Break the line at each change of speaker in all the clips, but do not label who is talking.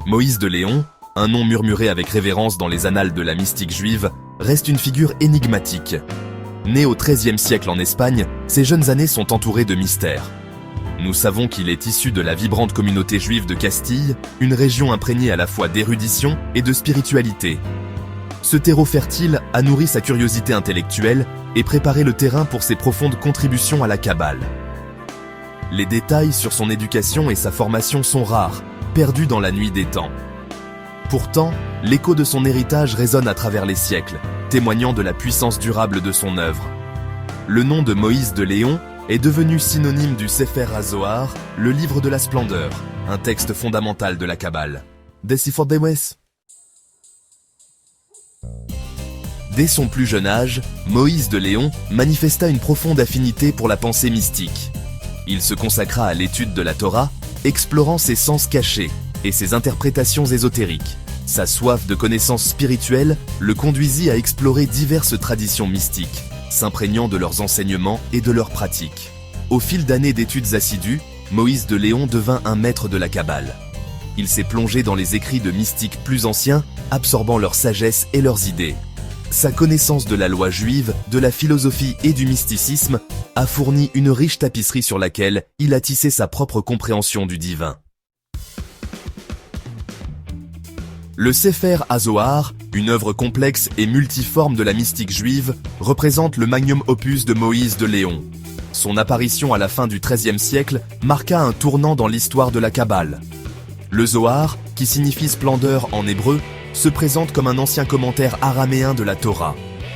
Moïse de Léon, un nom murmuré avec révérence dans les annales de la mystique juive, reste une figure énigmatique. Né au XIIIe siècle en Espagne, ses jeunes années sont entourées de mystères. Nous savons qu'il est issu de la vibrante communauté juive de Castille, une région imprégnée à la fois d'érudition et de spiritualité. Ce terreau fertile a nourri sa curiosité intellectuelle et préparé le terrain pour ses profondes contributions à la Kabbale. Les détails sur son éducation et sa formation sont rares, perdus dans la nuit des temps. Pourtant, l'écho de son héritage résonne à travers les siècles, témoignant de la puissance durable de son œuvre. Le nom de Moïse de Léon est devenu synonyme du Sefer HaZohar, le livre de la splendeur, un texte fondamental de la Kabbale. Decipher Dewes. Dès son plus jeune âge, Moïse de Léon manifesta une profonde affinité pour la pensée mystique. Il se consacra à l'étude de la Torah, explorant ses sens cachés et ses interprétations ésotériques. Sa soif de connaissances spirituelles le conduisit à explorer diverses traditions mystiques, s'imprégnant de leurs enseignements et de leurs pratiques. Au fil d'années d'études assidues, Moïse de Léon devint un maître de la Kabbale. Il s'est plongé dans les écrits de mystiques plus anciens, absorbant leur sagesse et leurs idées. Sa connaissance de la loi juive, de la philosophie et du mysticisme a fourni une riche tapisserie sur laquelle il a tissé sa propre compréhension du divin. Le Sefer HaZohar, une œuvre complexe et multiforme de la mystique juive, représente le magnum opus de Moïse de Léon. Son apparition à la fin du XIIIe siècle marqua un tournant dans l'histoire de la Kabbale. Le Zohar, qui signifie splendeur en hébreu, se présente comme un ancien commentaire araméen de la Torah.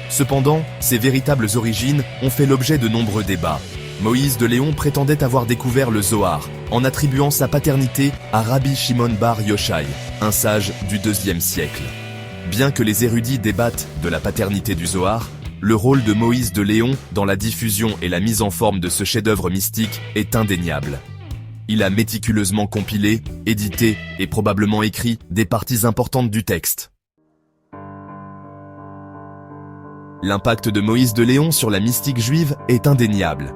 Cependant, ses véritables origines ont fait l'objet de nombreux débats. Moïse de Léon prétendait avoir découvert le Zohar, en attribuant sa paternité à Rabbi Shimon bar Yochai, un sage du IIe siècle. Bien que les érudits débattent de la paternité du Zohar, le rôle de Moïse de Léon dans la diffusion et la mise en forme de ce chef-d'œuvre mystique est indéniable. Il a méticuleusement compilé, édité et probablement écrit des parties importantes du texte. L'impact de Moïse de Léon sur la mystique juive est indéniable.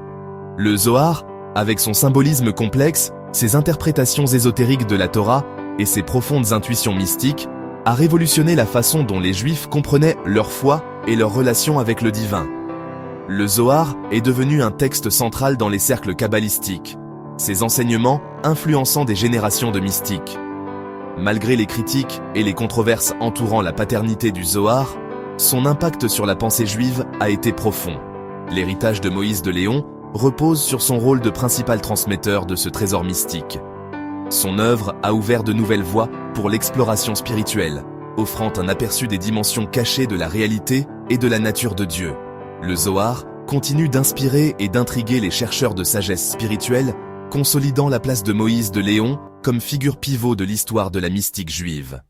Le Zohar, avec son symbolisme complexe, ses interprétations ésotériques de la Torah et ses profondes intuitions mystiques, a révolutionné la façon dont les Juifs comprenaient leur foi et leur relation avec le divin. Le Zohar est devenu un texte central dans les cercles kabbalistiques, ses enseignements influençant des générations de mystiques. Malgré les critiques et les controverses entourant la paternité du Zohar, son impact sur la pensée juive a été profond. L'héritage de Moïse de Léon repose sur son rôle de principal transmetteur de ce trésor mystique. Son œuvre a ouvert de nouvelles voies pour l'exploration spirituelle, offrant un aperçu des dimensions cachées de la réalité et de la nature de Dieu. Le Zohar continue d'inspirer et d'intriguer les chercheurs de sagesse spirituelle, consolidant la place de Moïse de Léon comme figure pivot de l'histoire de la mystique juive.